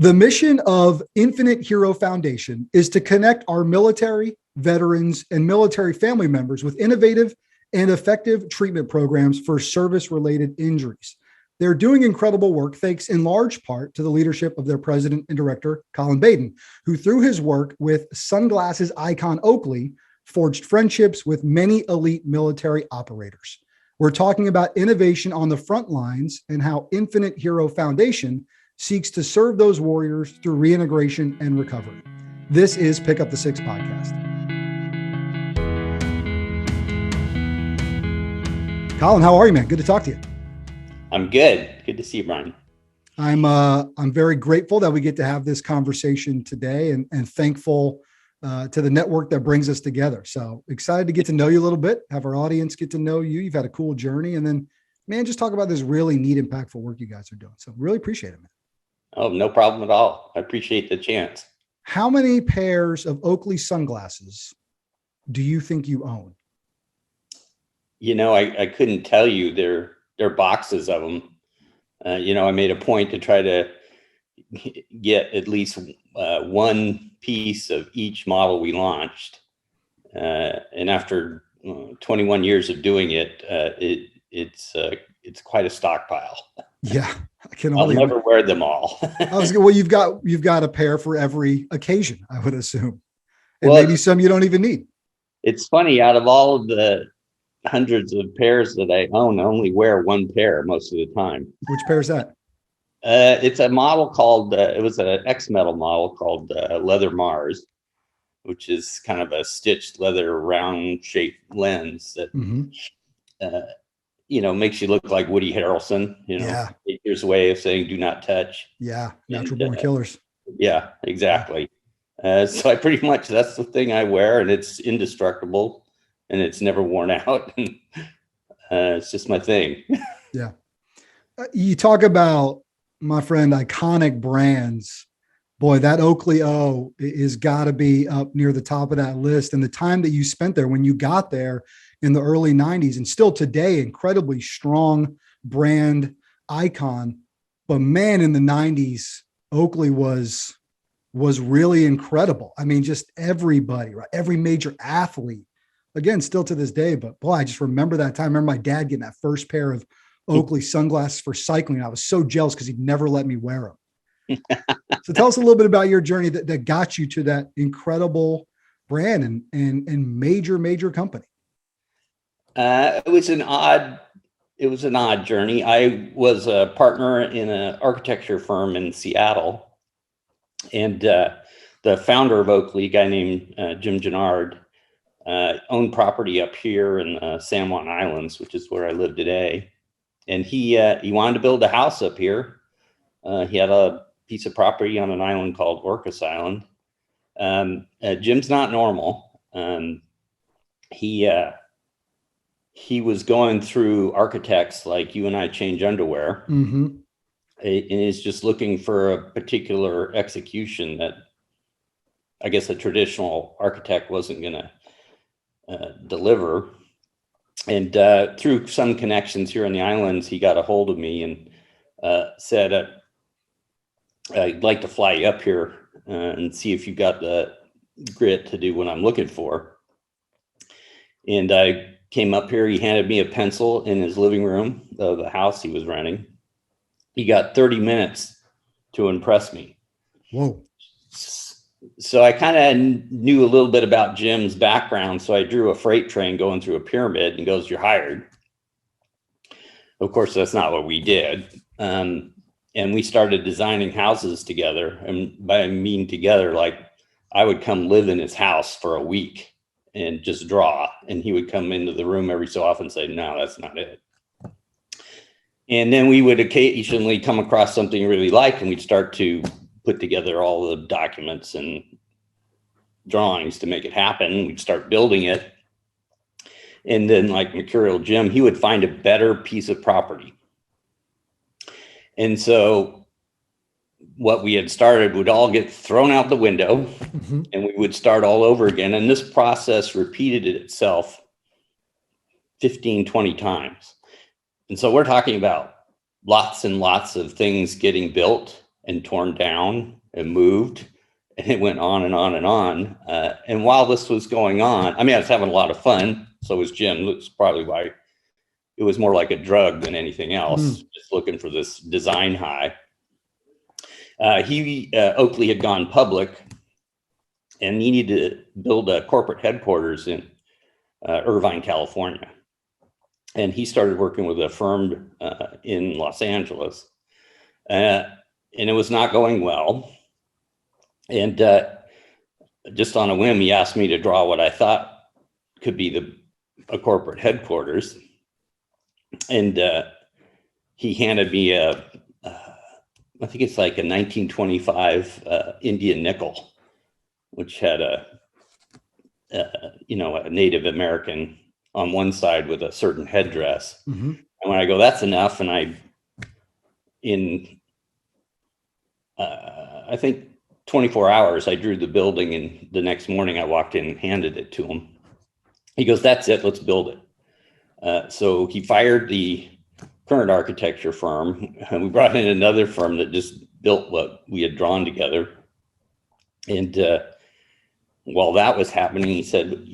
The mission of Infinite Hero Foundation is to connect our military, veterans, and military family members with innovative and effective treatment programs for service-related injuries. They're doing incredible work thanks in large part to the leadership of their president and director, Colin Baden, who through his work with sunglasses icon Oakley, forged friendships with many elite military operators. We're talking about innovation on the front lines and how Infinite Hero Foundation seeks to serve those warriors through reintegration and recovery. This is Pick Up the Six podcast. Colin, how are you, man? Good to talk to you. I'm good. Good to see you, Brian. I'm very grateful that we get to have this conversation today and thankful to the network that brings us together. So excited to get to know you a little bit, have our audience get to know you. You've had a cool journey, and then, man, just talk about this really neat, impactful work you guys are doing. So really appreciate it, man. Oh, no problem at all. I appreciate the chance. How many pairs of Oakley sunglasses do you think you own? You know, I couldn't tell you. There are boxes of them. I made a point to try to get at least one piece of each model we launched. And after 21 years of doing it, it's quite a stockpile. Yeah, I can I'll only never wear them all. well, you've got a pair for every occasion, I would assume, and well, maybe some you don't even need. It's funny. Out of all of the hundreds of pairs that I own, I only wear one pair most of the time. Which pair is that? It's a model called, it was an X-Metal model called Leather Mars, which is kind of a stitched leather round shaped lens that, makes you look like Woody Harrelson, Yeah. Nature's way of saying, do not touch. Yeah. Natural born killers. Yeah, exactly. So I pretty much, that's the thing I wear, and it's indestructible and it's never worn out. It's just my thing. Yeah. You talk about, my friend, iconic brands. Boy, that Oakley O is got to be up near the top of that list. And the time that you spent there when you got there in the early 90s, and still today, incredibly strong brand icon. But man, in the 90s, Oakley was really incredible. I mean, just everybody, right? Every major athlete, again, still to this day. But boy, I just remember that time. I remember my dad getting that first pair of Oakley sunglasses for cycling. I was so jealous because he'd never let me wear them. So tell us a little bit about your journey that got you to that incredible brand and major company. It was an odd journey. I was a partner in an architecture firm in Seattle, and the founder of Oakley, a guy named Jim Gennard, owned property up here in the San Juan Islands, which is where I live today. And he wanted to build a house up here. He had a piece of property on an island called Orcas Island. Jim's not normal. He was going through architects like you and I change underwear, and is just looking for a particular execution that I guess a traditional architect wasn't going to deliver. And through some connections here in the islands, he got a hold of me and said, I'd like to fly you up here and see if you got the grit to do what I'm looking for. And I came up here. He handed me a pencil in his living room of the house he was renting. He got 30 minutes to impress me. Whoa. So I kind of knew a little bit about Jim's background. So I drew a freight train going through a pyramid and goes, "You're hired." Of course, that's not what we did. And we started designing houses together. And by I mean together, like I would come live in his house for a week and just draw. And he would come into the room every so often and say, "No, that's not it." And then we would occasionally come across something we really liked, and we'd start to put together all the documents and drawings to make it happen. We'd start building it. And then, like Mercurial Jim, he would find a better piece of property. And so what we had started would all get thrown out the window, and we would start all over again. And this process repeated itself 15, 20 times. And so we're talking about lots and lots of things getting built and torn down and moved. And it went on and on and on. And while this was going on, I mean, I was having a lot of fun. So was Jim. That's probably why it was more like a drug than anything else, just looking for this design high. Oakley had gone public and needed to build a corporate headquarters in Irvine, California. And he started working with a firm in Los Angeles. And it was not going well. And just on a whim, he asked me to draw what I thought could be a corporate headquarters. And he handed me I think it's like a 1925 Indian nickel, which had a Native American on one side with a certain headdress. And when I go, that's enough. And I think 24 hours, I drew the building, and the next morning I walked in and handed it to him. He goes, that's it, let's build it. So he fired the current architecture firm, and we brought in another firm that just built what we had drawn together. And while that was happening, he said,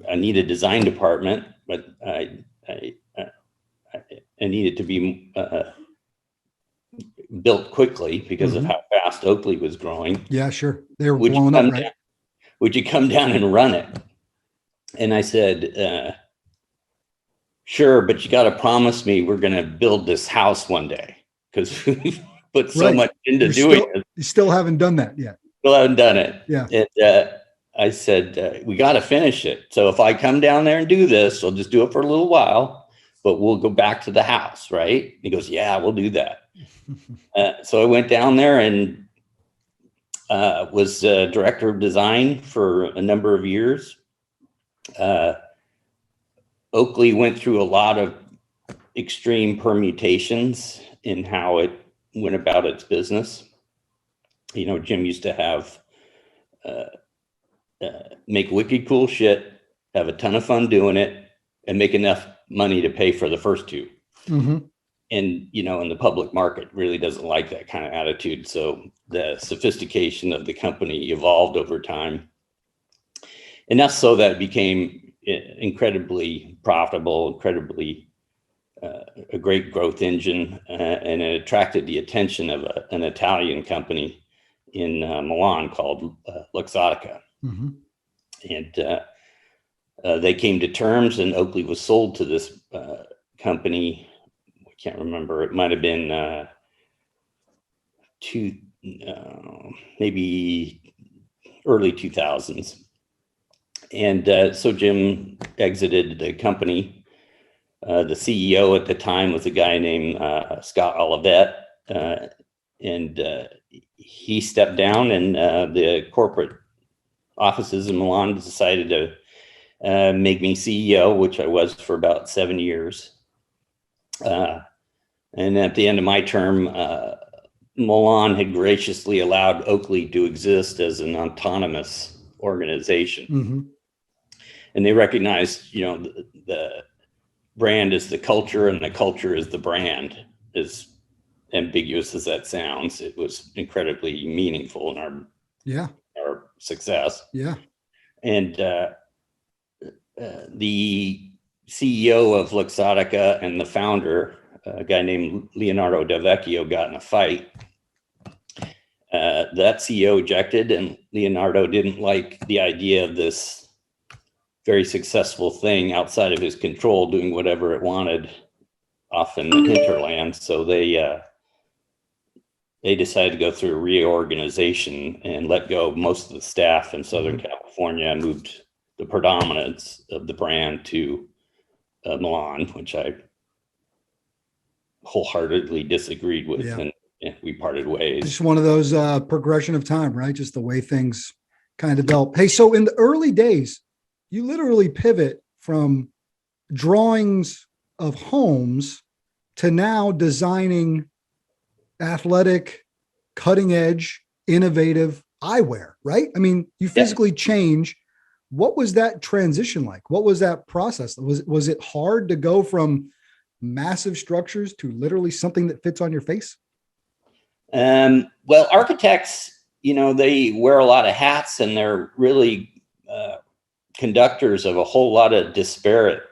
I need a design department, but I needed to be built quickly because of how fast Oakley was growing. Yeah, sure. They were blowing up, right? Would you come down and run it? And I said, sure, but you got to promise me we're going to build this house one day, because we put so much into doing it. You still haven't done that yet. Still haven't done it. Yeah. And I said, we got to finish it. So if I come down there and do this, I'll just do it for a little while, but we'll go back to the house, right? He goes, yeah, we'll do that. So I went down there and was director of design for a number of years. Oakley went through a lot of extreme permutations in how it went about its business. Jim used to have make wicked cool shit, have a ton of fun doing it, and make enough money to pay for the first two. And, in the public market really doesn't like that kind of attitude. So the sophistication of the company evolved over time. Enough so that it became incredibly profitable, incredibly a great growth engine, and it attracted the attention of an Italian company in Milan called Luxottica. And they came to terms, and Oakley was sold to this company. I can't remember. It might have been maybe early 2000s. And so Jim exited the company. The CEO at the time was a guy named Scott Olivet, and he stepped down, and the corporate offices in Milan decided to make me CEO, which I was for about 7 years. And at the end of my term, Milan had graciously allowed Oakley to exist as an autonomous organization. And they recognized, the brand is the culture and the culture is the brand. As ambiguous as that sounds, it was incredibly meaningful in our success. Yeah. And the CEO of Luxottica and the founder, a guy named Leonardo Del Vecchio, got in a fight. That CEO ejected, and Leonardo didn't like the idea of this very successful thing outside of his control doing whatever it wanted off in the hinterland. So they decided to go through a reorganization and let go of most of the staff in Southern California, and moved the predominance of the brand to Milan, which I wholeheartedly disagreed with. And we parted ways. Just one of those progression of time, right? Just the way things kind of develop. Hey, so in the early days, you literally pivot from drawings of homes to now designing athletic, cutting edge, innovative eyewear, right? I mean, you physically change. What was that transition like? What was that process? Was it hard to go from massive structures to literally something that fits on your face? Well, architects, they wear a lot of hats, and they're really conductors of a whole lot of disparate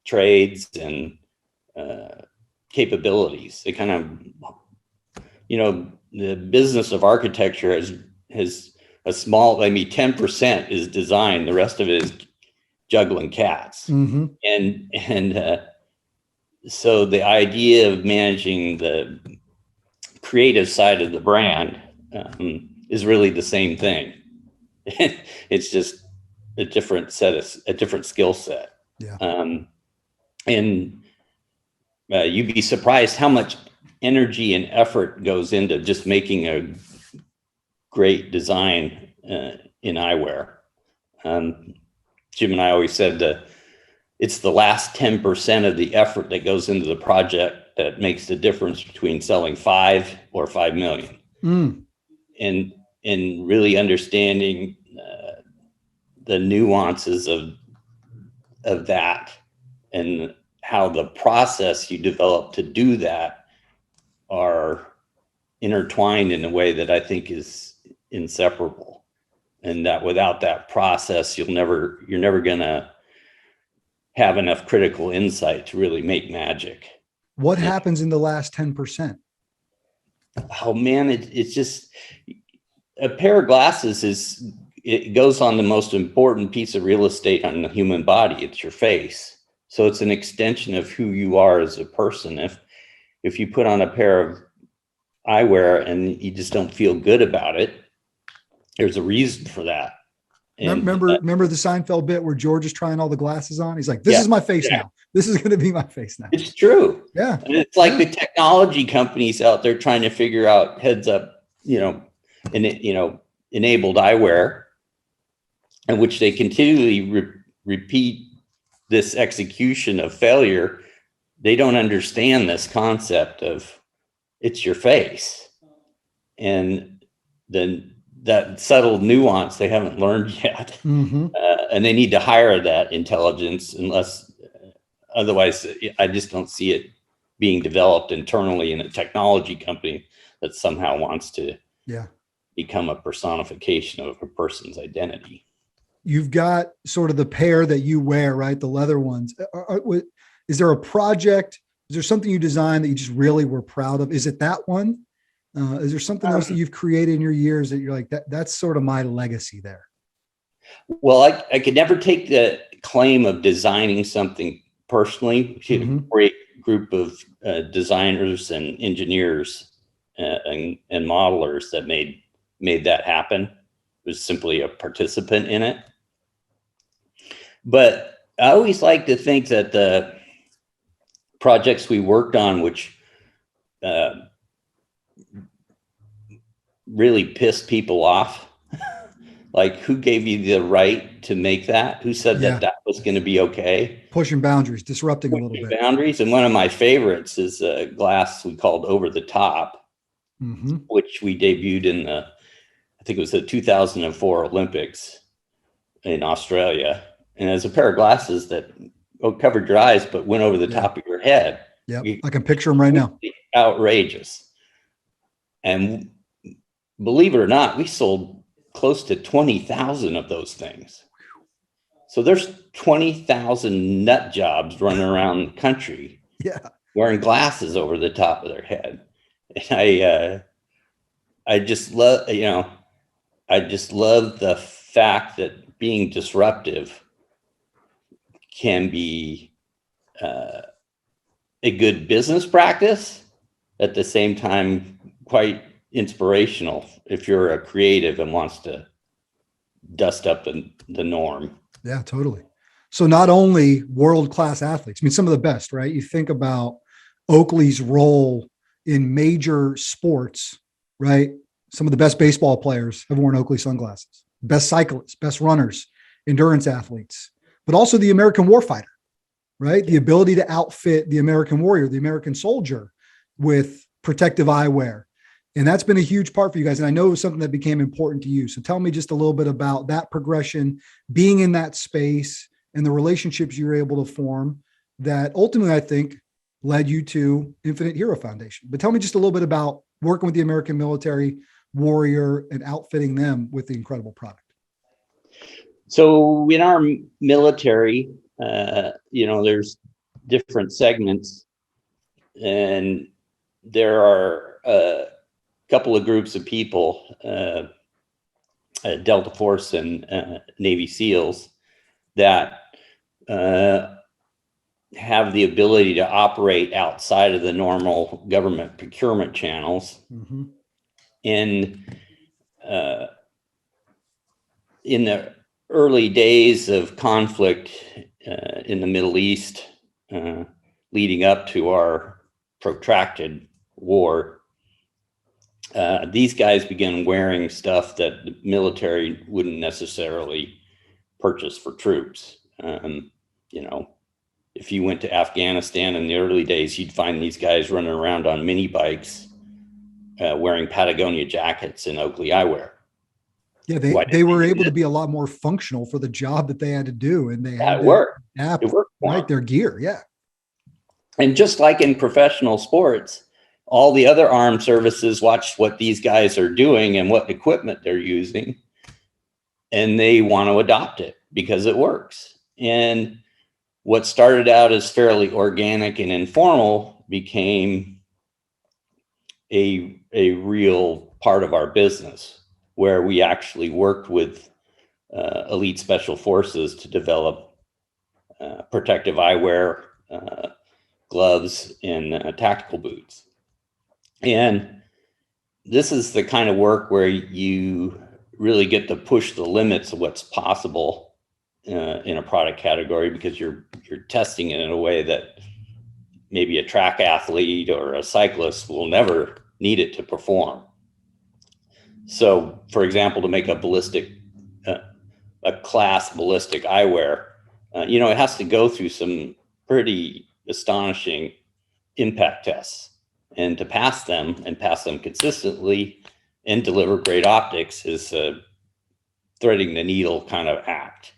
trades and capabilities. They kind of, the business of architecture has a small, 10% is design. The rest of it is juggling cats. Mm-hmm. And so the idea of managing the creative side of the brand is really the same thing. It's just a different skill set. Yeah. And you'd be surprised how much energy and effort goes into just making a great design in eyewear. Jim and I always said that it's the last 10% of the effort that goes into the project that makes the difference between selling 5 or 5 million. Mm. And really understanding the nuances of that, and how the process you develop to do that are intertwined in a way that I think is inseparable. And that without that process, you're never going to have enough critical insight to really make magic. What happens in the last 10%? Oh man, it's just a pair of glasses it goes on the most important piece of real estate on the human body. It's your face. So it's an extension of who you are as a person. If you put on a pair of eyewear and you just don't feel good about it, there's a reason for that. And remember the Seinfeld bit where George is trying all the glasses on? He's like, this is my face now. This is going to be my face now. It's true. Yeah. And it's like the technology companies out there trying to figure out heads up, enabled eyewear, in which they continually repeat this execution of failure. They don't understand this concept of it's your face. And then that subtle nuance they haven't learned yet. Mm-hmm. And they need to hire that intelligence, otherwise I just don't see it being developed internally in a technology company that somehow wants to become a personification of a person's identity. You've got sort of the pair that you wear, right? The leather ones. Is there a project? Is there something you designed that you just really were proud of? Is it that one? Is there something else that you've created in your years that you're like, that's sort of my legacy there? Well, I could never take the claim of designing something personally. We had a great group of designers and engineers and modelers that made that happen. It was simply a participant in it. But I always like to think that the projects we worked on, which really pissed people off, like who gave you the right to make that? Who said that was going to be okay? Pushing boundaries, disrupting a little bit. Boundaries. And one of my favorites is a glass we called Over the Top, which we debuted in I think it was the 2004 Olympics in Australia. And as a pair of glasses that covered your eyes, but went over the top of your head. Yeah, I can picture them right now. Outrageous. And believe it or not, we sold close to 20,000 of those things. So there's 20,000 nut jobs running around the country wearing glasses over the top of their head. And I just love, I just love the fact that being disruptive can be a good business practice, at the same time quite inspirational if you're a creative and wants to dust up the norm. Yeah, totally. So not only world-class athletes, I mean, some of the best, right? You think about Oakley's role in major sports, right? Some of the best baseball players have worn Oakley sunglasses, best cyclists, best runners, endurance athletes, but also the American warfighter, right? The ability to outfit the American warrior, the American soldier with protective eyewear. And that's been a huge part for you guys. And I know it was something that became important to you. So tell me just a little bit about that progression, being in that space and the relationships you were able to form that ultimately, I think, led you to Infinite Hero Foundation. But tell me just a little bit about working with the American military warrior and outfitting them with the incredible product. So in our military, there's different segments, and there are a couple of groups of people, Delta Force and Navy SEALs, that have the ability to operate outside of the normal government procurement channels. Mm-hmm. And in the early days of conflict in the Middle East, leading up to our protracted war, these guys began wearing stuff that the military wouldn't necessarily purchase for troops. If you went to Afghanistan in the early days, you'd find these guys running around on mini bikes, wearing Patagonia jackets and Oakley eyewear. Yeah, they were able to be a lot more functional for the job that they had to do, and they had to adapt their gear. Yeah. And just like in professional sports, all the other armed services watch what these guys are doing and what equipment they're using, and they want to adopt it because it works. And what started out as fairly organic and informal became a real part of our business, where we actually worked with elite special forces to develop protective eyewear, gloves, and tactical boots. And this is the kind of work where you really get to push the limits of what's possible in a product category, because you're testing it in a way that maybe a track athlete or a cyclist will never need it to perform. So, for example, to make a class ballistic eyewear, it has to go through some pretty astonishing impact tests, and to pass them consistently and deliver great optics is a threading the needle kind of act.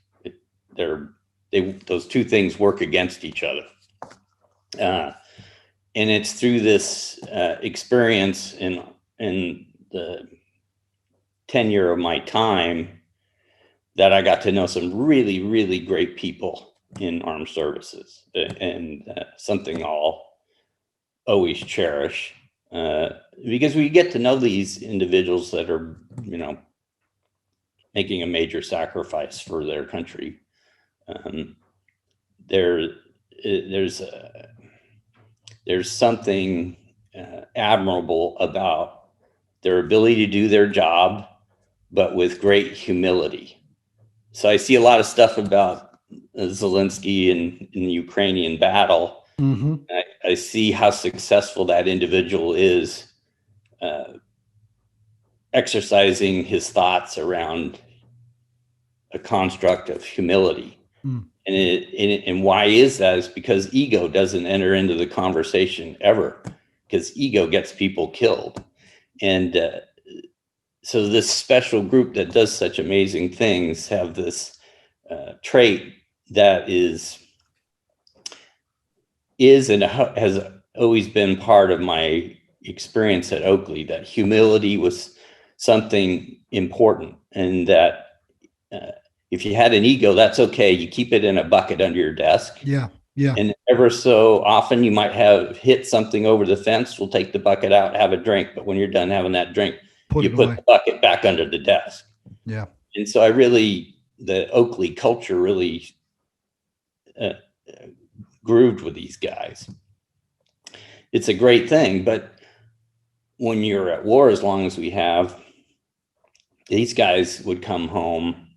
Those two things work against each other. And it's through this experience in the tenure of my time that I got to know some really, really great people in armed services, and something I'll always cherish, because we get to know these individuals that are, making a major sacrifice for their country. There's something admirable about their ability to do their job, but with great humility. So I see a lot of stuff about Zelensky in the Ukrainian battle. Mm-hmm. I see how successful that individual is, exercising his thoughts around a construct of humility. Mm. And why is that? Is because ego doesn't enter into the conversation ever, because ego gets people killed. And so this special group that does such amazing things have this trait that is and has always been part of my experience at Oakley, that humility was something important, and that if you had an ego, that's okay. You keep it in a bucket under your desk. Yeah. Yeah. And ever so often you might have hit something over the fence. We'll take the bucket out, have a drink. But when you're done having that drink, you put the bucket back under the desk. Yeah. And so the Oakley culture really grooved with these guys. It's a great thing. But when you're at war, as long as we have, these guys would come home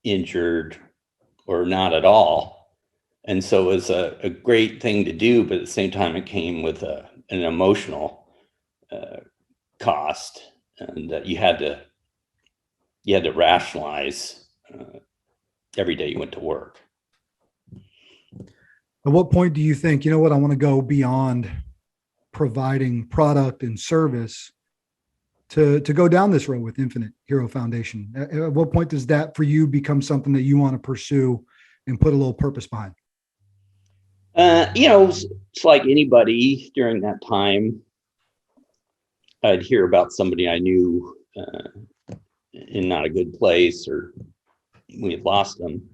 injured or not at all. And so it was a great thing to do, but at the same time, it came with an emotional cost, and that you had to rationalize every day you went to work. At what point do you think, I want to go beyond providing product and service to go down this road with Infinite Hero Foundation? At what point does that, for you, become something that you want to pursue and put a little purpose behind? It's like anybody during that time, I'd hear about somebody I knew in not a good place, or we had lost them,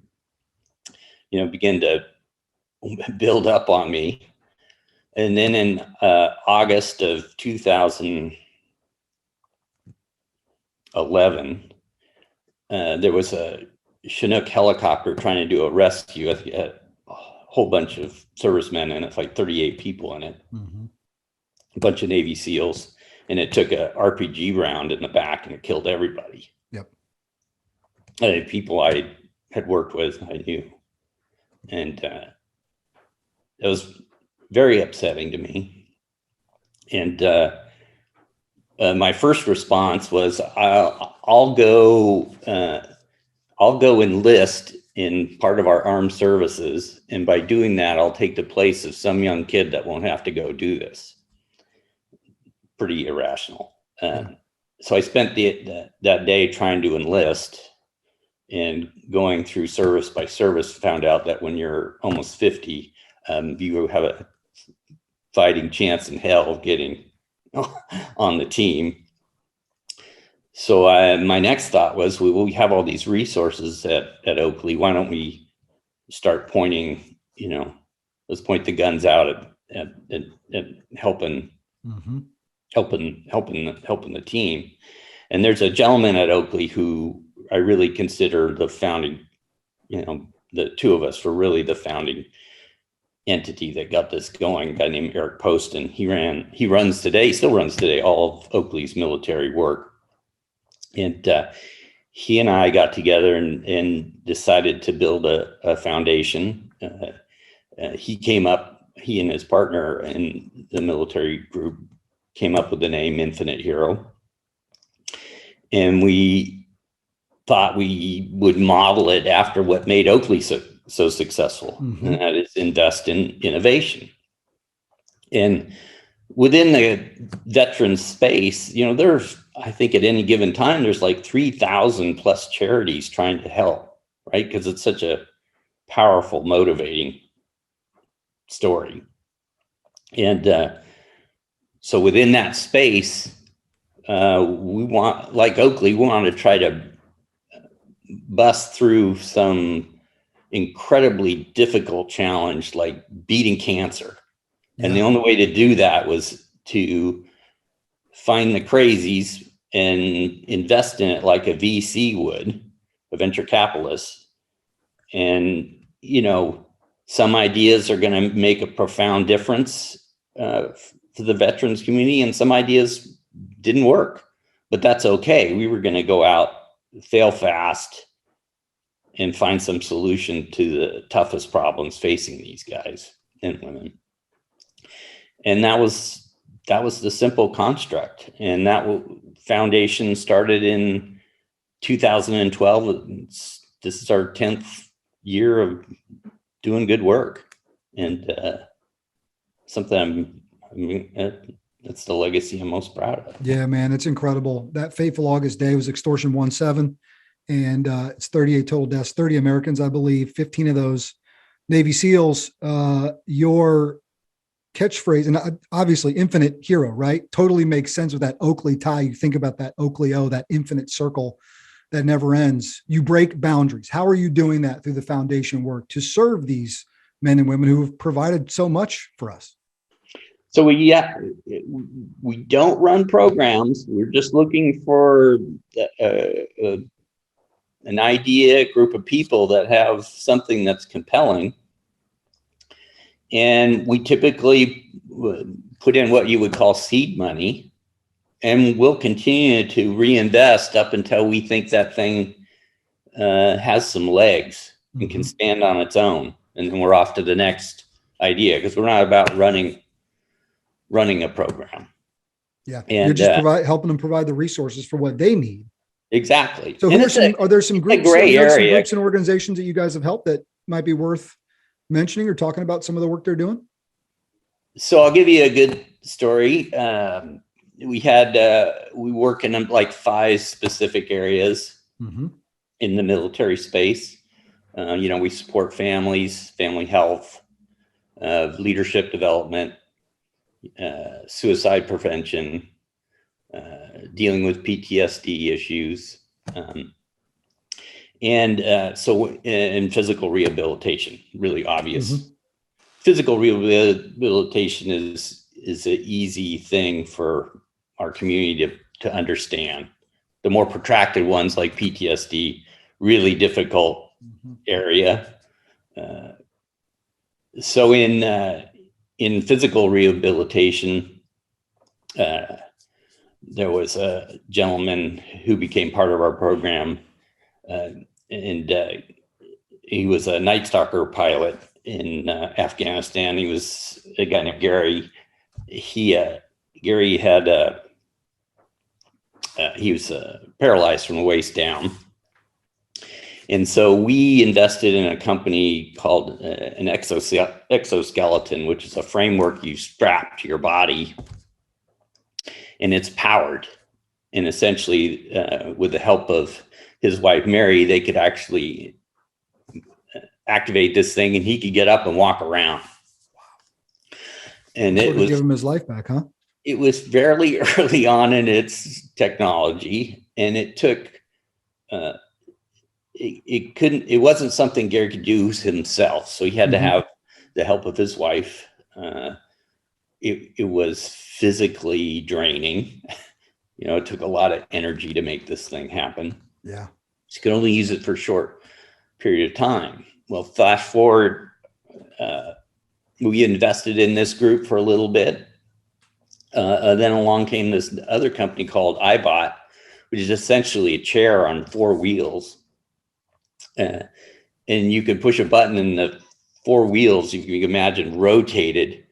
begin to build up on me. And then in August of 2011, there was a Chinook helicopter trying to do a rescue. A whole bunch of servicemen in it, like 38 people in it, a bunch of Navy SEALs, and it took a RPG round in the back and it killed everybody. Yep. People I had worked with, I knew. And it was very upsetting to me. And my first response was, I'll go enlist in part of our armed services, and by doing that, I'll take the place of some young kid that won't have to go do this. Pretty irrational. So I spent that day trying to enlist, and going through service by service, found out that when you're almost 50, you have a fighting chance in hell of getting on the team. So my next thought was, we have all these resources at Oakley. Why don't we start pointing, let's point the guns out at helping, helping the team. And there's a gentleman at Oakley who I really consider the founding, the two of us were really the founding entity that got this going, a guy named Eric Poston. He still runs today, all of Oakley's military work. And he and I got together and decided to build a foundation. He and his partner in the military group came up with the name Infinite Hero. And we thought we would model it after what made Oakley so successful, and that is invest in innovation. And within the veteran space, there's, I think at any given time, there's like 3,000 plus charities trying to help, right? Because it's such a powerful, motivating story. And so within that space, we want, like Oakley, we want to try to bust through some incredibly difficult challenge like beating cancer. And the only way to do that was to find the crazies and invest in it like a VC would, a venture capitalist. And, some ideas are going to make a profound difference for the veterans community, and some ideas didn't work, but that's okay. We were going to go out, fail fast, and find some solution to the toughest problems facing these guys and women. And that was the simple construct. And that foundation started in 2012. This is our 10th year of doing good work, and something that's the legacy I'm most proud of. Yeah, man, it's incredible. That fateful August day was extortion 1-7, and it's 38 total deaths, 30 Americans, I believe, 15 of those Navy SEALs. Your catchphrase, and obviously Infinite Hero, right? Totally makes sense with that Oakley tie. You think about that Oakley that infinite circle that never ends. You break boundaries. How are you doing that through the foundation work to serve these men and women who have provided so much for us? So we don't run programs. We're just looking for an idea, a group of people that have something that's compelling. And we typically put in what you would call seed money, and we'll continue to reinvest up until we think that thing has some legs and can stand on its own. And then we're off to the next idea, because we're not about running a program. Yeah, and you're just helping them provide the resources for what they need. Exactly. So are there some groups and organizations that you guys have helped that might be worth mentioning or talking about some of the work they're doing? So I'll give you a good story. We work in like 5 specific areas in the military space. We support families, family health, of leadership development, suicide prevention, dealing with PTSD issues, and physical rehabilitation, really obvious. Mm-hmm. Physical rehabilitation is an easy thing for our community to understand. The more protracted ones like PTSD, really difficult area. So in physical rehabilitation, there was a gentleman who became part of our program, and he was a Night Stalker pilot in Afghanistan. He was a guy named Gary. Gary had he was paralyzed from the waist down. And so we invested in a company called an exoskeleton, which is a framework you strap to your body, and it's powered. And essentially, with the help of his wife, Mary, they could actually activate this thing and he could get up and walk around. And it was give him his life back, huh? It was fairly early on in its technology, and it took, it wasn't something Gary could do himself. So he had to have the help of his wife. It was physically draining. It took a lot of energy to make this thing happen. Yeah. You could only use it for a short period of time. Well, flash forward, we invested in this group for a little bit. Then along came this other company called iBot, which is essentially a chair on 4 wheels. And you could push a button and the 4 wheels, you can imagine, rotated.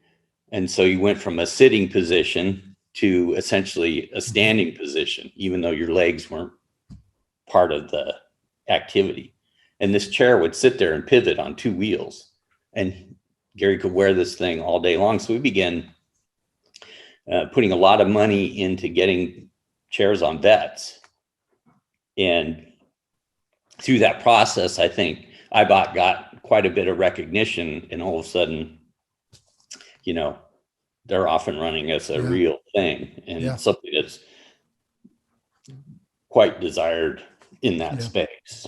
And so you went from a sitting position to essentially a standing position, even though your legs weren't part of the activity. And this chair would sit there and pivot on 2 wheels. And Gary could wear this thing all day long. So we began putting a lot of money into getting chairs on vets. And through that process, I think iBot got quite a bit of recognition, and all of a sudden, they're off and running as a real thing, and something that's quite desired in that space.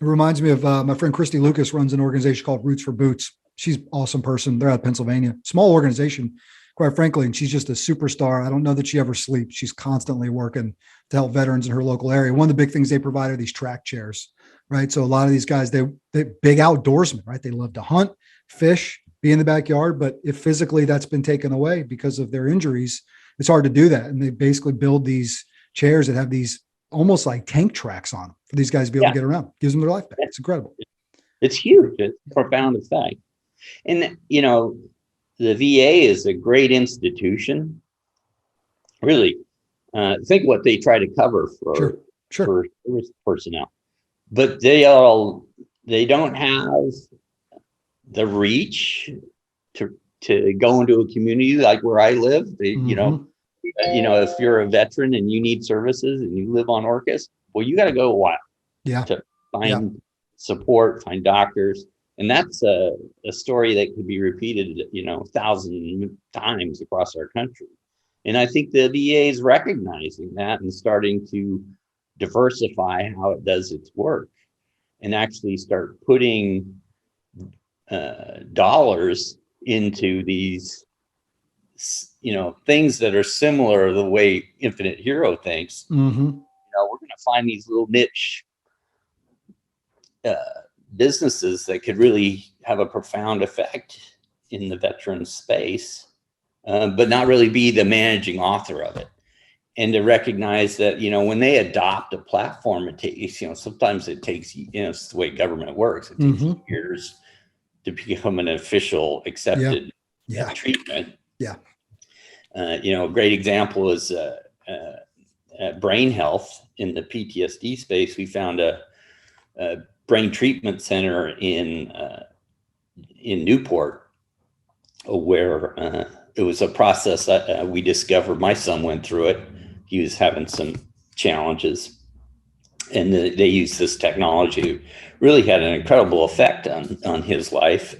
It reminds me of my friend Christy Lucas runs an organization called Roots for Boots. She's an awesome person. They're out of Pennsylvania, small organization, quite frankly, and she's just a superstar. I don't know that she ever sleeps. She's constantly working to help veterans in her local area. One of the big things they provide are these track chairs, right? So a lot of these guys, they're big outdoorsmen, right? They love to hunt, fish, be in the backyard, but if physically that's been taken away because of their injuries, it's hard to do that. And they basically build these chairs that have these almost like tank tracks on them for these guys to be able to get around. Gives them their life back. It's incredible. It's huge. It's a profound effect. And, the VA is a great institution. Really, think what they try to cover for service personnel, but they don't have the reach to go into a community like where I live. If you're a veteran and you need services and you live on Orcas, well, you got to go a while to find support, find doctors. And that's a story that could be repeated, 1,000 times across our country. And I think the VA is recognizing that and starting to diversify how it does its work and actually start putting dollars into these, things that are similar to the way Infinite Hero thinks. We're going to find these little niche businesses that could really have a profound effect in the veteran space, but not really be the managing author of it. And to recognize that, when they adopt a platform, it takes, sometimes it takes, it's the way government works. It takes years to become an official accepted treatment. A great example is brain health in the PTSD space. We found a brain treatment center in Newport, where it was a process that we discovered. My son went through it. He was having some challenges, and they used this technology. Really had an incredible effect on his life.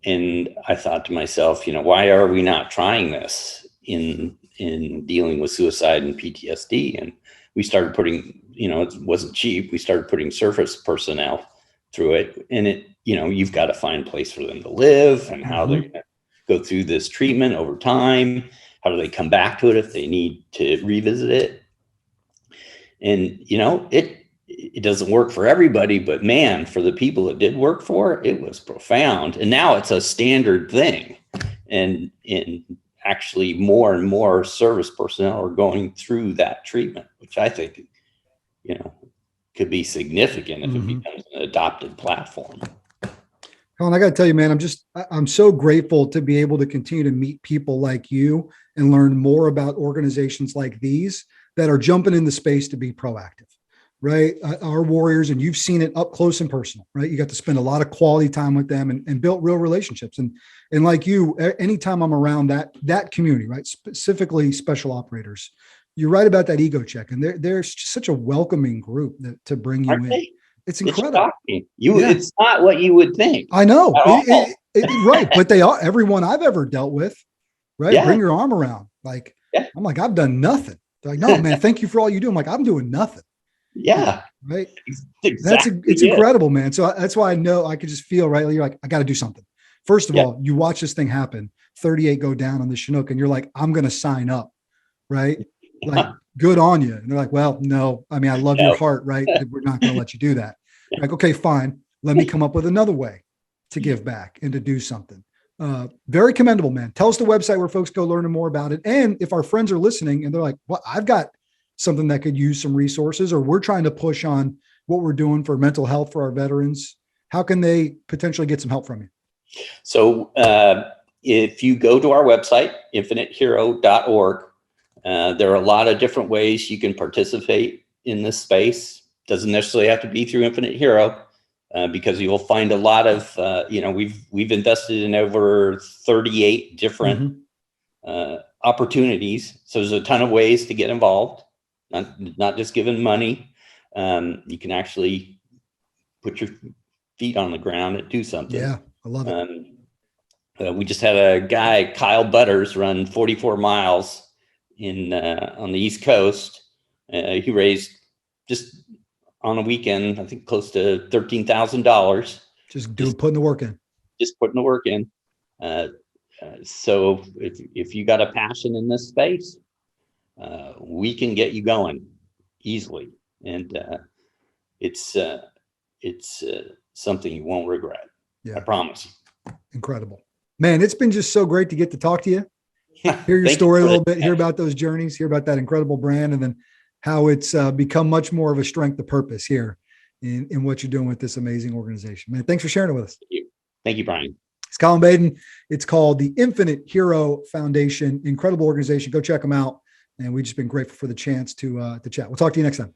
And I thought to myself, why are we not trying this in dealing with suicide and PTSD? And we started putting, it wasn't cheap. We started putting service personnel through it, and you've got to find a place for them to live, and how they're going to go through this treatment over time. How do they come back to it if they need to revisit it? And, it doesn't work for everybody, but man, for the people it did work for, it was profound. And now it's a standard thing. And actually more and more service personnel are going through that treatment, which I think, could be significant if it becomes an adopted platform. Colin, I got to tell you, man, I'm so grateful to be able to continue to meet people like you and learn more about organizations like these that are jumping in the space to be proactive, right? Our warriors, and you've seen it up close and personal, right? You got to spend a lot of quality time with them and built real relationships. And like you, anytime I'm around that community, right? Specifically special operators, you're right about that ego check. And they're such a welcoming group to bring you in. It's incredible. It's not what you would think. I know. Right. But they are, everyone I've ever dealt with, right? Yeah. Bring your arm around. Like, I'm like, I've done nothing. They're like, no, man, thank you for all you do. I'm like, I'm doing nothing. Yeah. Right. Exactly. It's incredible, man. So that's why I know I could just feel, right. You're like, I got to do something. First of all, you watch this thing happen, 38 go down on the Chinook, and you're like, I'm going to sign up. Right. Like, good on you. And they're like, well, no, I mean, I love your heart, right? We're not going to let you do that. Like, okay, fine. Let me come up with another way to give back and to do something. Very commendable, man. Tell us the website where folks go learn more about it. And if our friends are listening and they're like, well, I've got something that could use some resources, or we're trying to push on what we're doing for mental health for our veterans, how can they potentially get some help from you? So if you go to our website, infinitehero.org, there are a lot of different ways you can participate in this space. Doesn't necessarily have to be through Infinite Hero, because you'll find a lot of, we've invested in over 38 different opportunities. So there's a ton of ways to get involved, not just giving money. You can actually put your feet on the ground and do something. Yeah, I love it. We just had a guy, Kyle Butters, run 44 miles on the East Coast. He raised, just on a weekend, I think close to $13,000. Just putting the work in. Just putting the work in. So if you got a passion in this space, we can get you going easily, and it's something you won't regret. Yeah, I promise. Incredible, man. It's been just so great to get to talk to you, hear your story a little bit, hear about those journeys, hear about that incredible brand, and then how it's become much more of a strength of purpose here in what you're doing with this amazing organization. Man, thanks for sharing it with us. Thank you, Brian. It's Colin Baden. It's called the Infinite Hero Foundation. Incredible organization. Go check them out. And we've just been grateful for the chance to chat. We'll talk to you next time.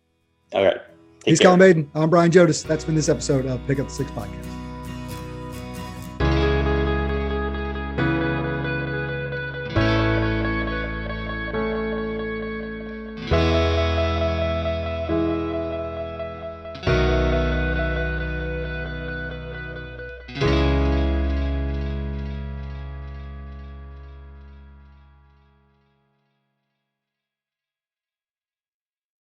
All right. He's Colin Baden. I'm Brian Jodis. That's been this episode of Pick Up the Six Podcast.